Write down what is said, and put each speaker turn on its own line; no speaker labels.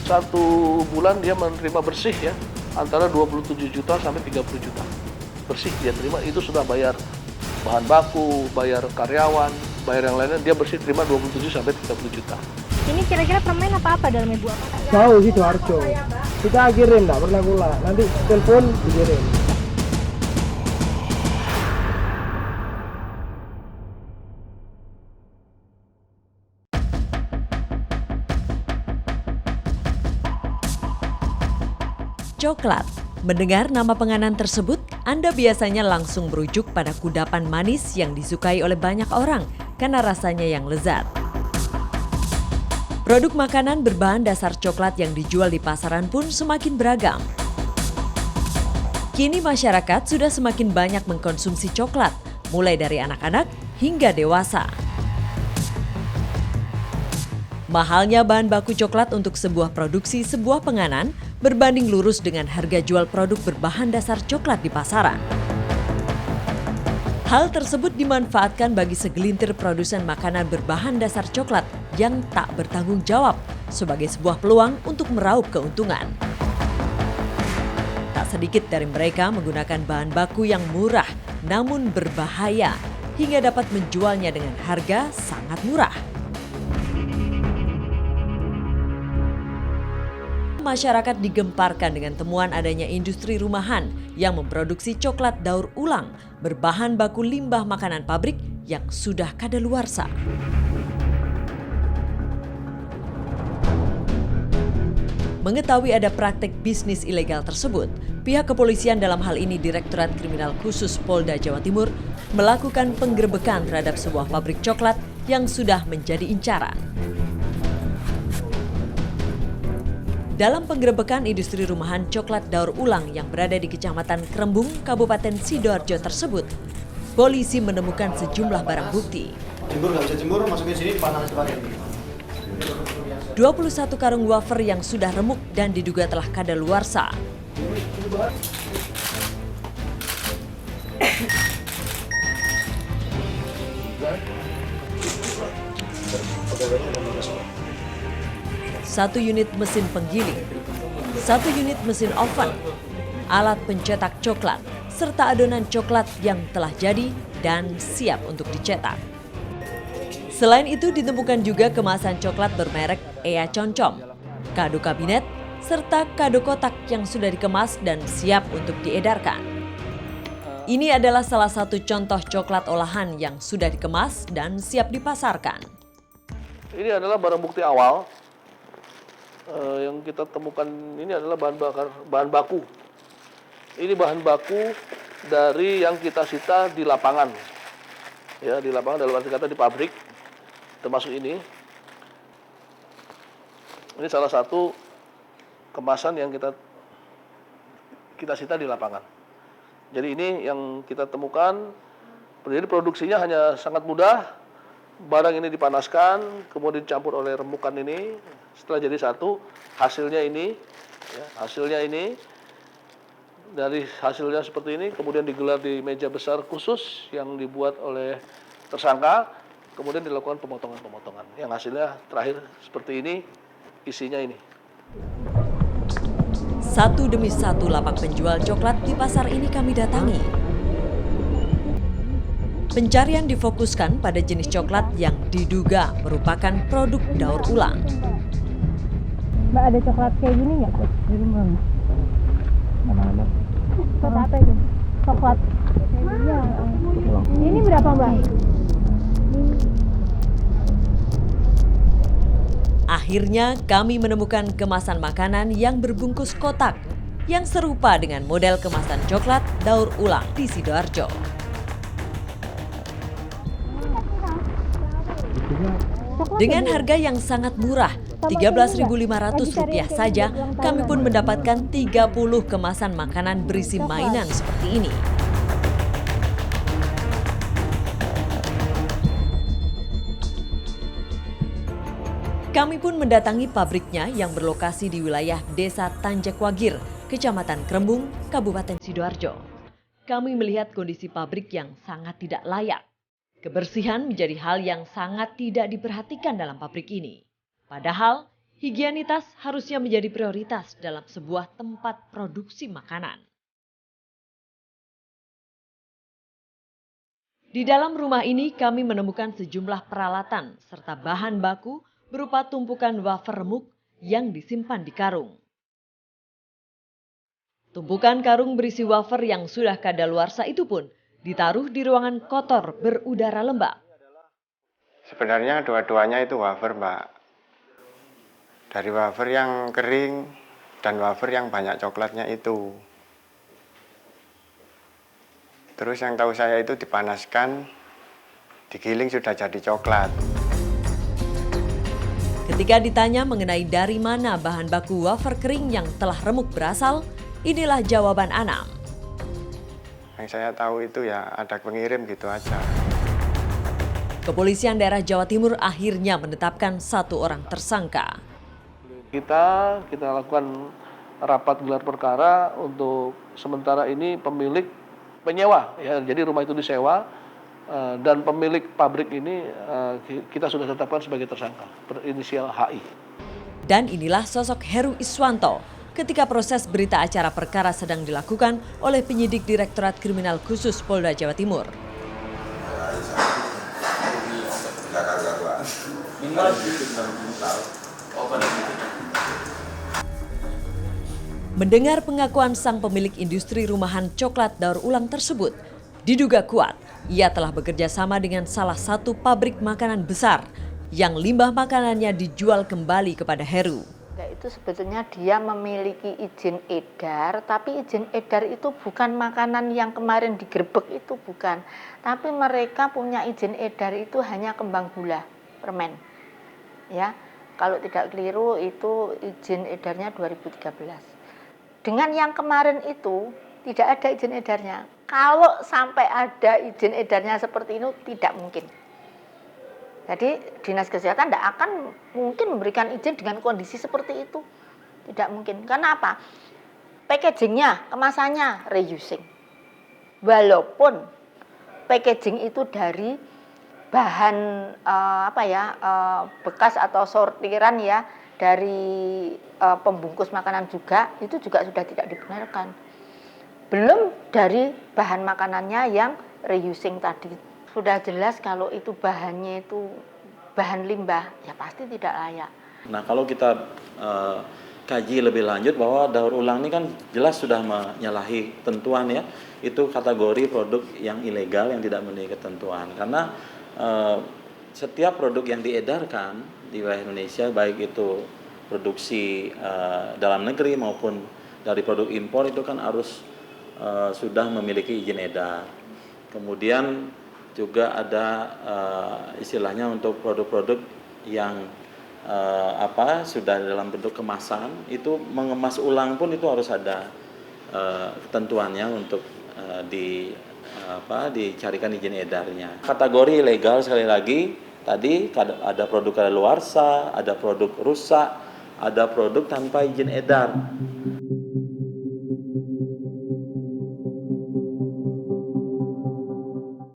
satu bulan dia menerima bersih ya, antara 27 juta sampai 30 juta. Bersih dia terima, itu sudah bayar bahan baku, bayar karyawan, bayar yang lainnya, dia bersih terima 27 sampai 30 juta.
Ini kira-kira permen apa dalamnya Bu?
Jauh Sidoarjo. Kita kirim, nggak pernah gula. Nanti telepon dikirim.
Coklat. Mendengar nama penganan tersebut, Anda biasanya langsung merujuk pada kudapan manis yang disukai oleh banyak orang karena rasanya yang lezat. Produk makanan berbahan dasar coklat yang dijual di pasaran pun semakin beragam. Kini masyarakat sudah semakin banyak mengkonsumsi coklat, mulai dari anak-anak hingga dewasa. Mahalnya bahan baku coklat untuk sebuah produksi sebuah penganan berbanding lurus dengan harga jual produk berbahan dasar coklat di pasaran. Hal tersebut dimanfaatkan bagi segelintir produsen makanan berbahan dasar coklat yang tak bertanggung jawab sebagai sebuah peluang untuk meraup keuntungan. Tak sedikit dari mereka menggunakan bahan baku yang murah namun berbahaya hingga dapat menjualnya dengan harga sangat murah. Masyarakat digemparkan dengan temuan adanya industri rumahan yang memproduksi coklat daur ulang berbahan baku limbah makanan pabrik yang sudah kadaluarsa. Mengetahui ada praktek bisnis ilegal tersebut, pihak kepolisian dalam hal ini Direktorat Kriminal Khusus Polda Jawa Timur melakukan penggerebekan terhadap sebuah pabrik coklat yang sudah menjadi incaran. Dalam penggerebekan industri rumahan coklat daur ulang yang berada di Kecamatan Krembung, Kabupaten Sidoarjo tersebut, polisi menemukan sejumlah barang bukti.
Jemur nggak bisa jemur, masukin sini panas pakai ini.
21 karung wafer yang sudah remuk dan diduga telah kadaluarsa. Satu unit mesin penggiling, satu unit mesin oven, alat pencetak coklat, serta adonan coklat yang telah jadi dan siap untuk dicetak. Selain itu ditemukan juga kemasan coklat bermerek Ea Concom, kado kabinet, serta kado kotak yang sudah dikemas dan siap untuk diedarkan. Ini adalah salah satu contoh coklat olahan yang sudah dikemas dan siap dipasarkan.
Ini adalah barang bukti awal yang kita temukan. Ini adalah bahan baku. Ini bahan baku dari yang kita sita di lapangan. Ya, di lapangan dalam arti kata di pabrik. Termasuk ini. Ini salah satu kemasan yang kita sita di lapangan. Jadi ini yang kita temukan. Jadi produksinya hanya sangat mudah. Barang ini dipanaskan, kemudian dicampur oleh remukan ini. Setelah jadi satu, hasilnya ini, ya, hasilnya ini, dari hasilnya seperti ini, kemudian digelar di meja besar khusus yang dibuat oleh tersangka, kemudian dilakukan pemotongan-pemotongan. Yang hasilnya terakhir seperti ini, isinya ini.
Satu demi satu lapak penjual coklat di pasar ini kami datangi. Pencarian difokuskan pada jenis coklat yang diduga merupakan produk daur ulang.
Mbak, ada coklat kayak gini nggak?
Ini bang. Mana-mana.
Coklat apa itu? Coklat. Ini berapa Mbak?
Akhirnya kami menemukan kemasan makanan yang berbungkus kotak yang serupa dengan model kemasan coklat daur ulang di Sidoarjo. Dengan harga yang sangat murah, Rp13.500 saja, kami pun mendapatkan 30 kemasan makanan berisi mainan seperti ini. Kami pun mendatangi pabriknya yang berlokasi di wilayah Desa Tanjakwagir, Kecamatan Krembung, Kabupaten Sidoarjo. Kami melihat kondisi pabrik yang sangat tidak layak. Kebersihan menjadi hal yang sangat tidak diperhatikan dalam pabrik ini. Padahal higienitas harusnya menjadi prioritas dalam sebuah tempat produksi makanan. Di dalam rumah ini kami menemukan sejumlah peralatan serta bahan baku berupa tumpukan wafer remuk yang disimpan di karung. Tumpukan karung berisi wafer yang sudah kadaluarsa itu pun ditaruh di ruangan kotor berudara lembab.
Sebenarnya dua-duanya itu wafer, Mbak. Dari wafer yang kering dan wafer yang banyak coklatnya itu. Terus yang tahu saya itu dipanaskan, digiling sudah jadi coklat.
Ketika ditanya mengenai dari mana bahan baku wafer kering yang telah remuk berasal, inilah jawaban Anam.
Yang saya tahu itu ya ada pengirim gitu aja.
Kepolisian daerah Jawa Timur akhirnya menetapkan 1 orang tersangka.
Kita lakukan rapat gelar perkara untuk sementara ini pemilik penyewa, ya, jadi rumah itu disewa dan pemilik pabrik ini kita sudah tetapkan sebagai tersangka berinisial HI.
Dan inilah sosok Heru Iswanto ketika proses berita acara perkara sedang dilakukan oleh penyidik Direktorat Kriminal Khusus Polda Jawa Timur. Mendengar pengakuan sang pemilik industri rumahan coklat daur ulang tersebut, diduga kuat ia telah bekerja sama dengan salah satu pabrik makanan besar yang limbah makanannya dijual kembali kepada Heru.
Itu sebetulnya dia memiliki izin edar, tapi izin edar itu bukan makanan yang kemarin digerebek, itu bukan. Tapi mereka punya izin edar itu hanya kembang gula, permen. Ya, kalau tidak keliru itu izin edarnya 2013. Dengan yang kemarin itu tidak ada izin edarnya. Kalau sampai ada izin edarnya seperti itu tidak mungkin. Jadi Dinas Kesehatan tidak akan mungkin memberikan izin dengan kondisi seperti itu. Tidak mungkin. Karena apa? Packagingnya, kemasannya reusing. Walaupun packaging itu dari bahan bekas atau sortiran ya dari pembungkus makanan juga, itu juga sudah tidak dibenarkan. Belum dari bahan makanannya yang reusing tadi. Sudah jelas kalau itu bahannya itu bahan limbah, ya pasti tidak layak.
Nah, kalau kita kaji lebih lanjut bahwa daur ulang ini kan jelas sudah menyalahi ketentuan ya. Itu kategori produk yang ilegal yang tidak memenuhi ketentuan. Karena setiap produk yang diedarkan di wilayah Indonesia, baik itu produksi dalam negeri maupun dari produk impor, itu kan harus sudah memiliki izin edar. Kemudian juga ada istilahnya untuk produk-produk yang sudah dalam bentuk kemasan, itu mengemas ulang pun itu harus ada ketentuannya untuk dicarikan izin edarnya. Kategori ilegal sekali lagi tadi ada produk kadaluarsa, ada produk rusak, ada produk tanpa izin edar.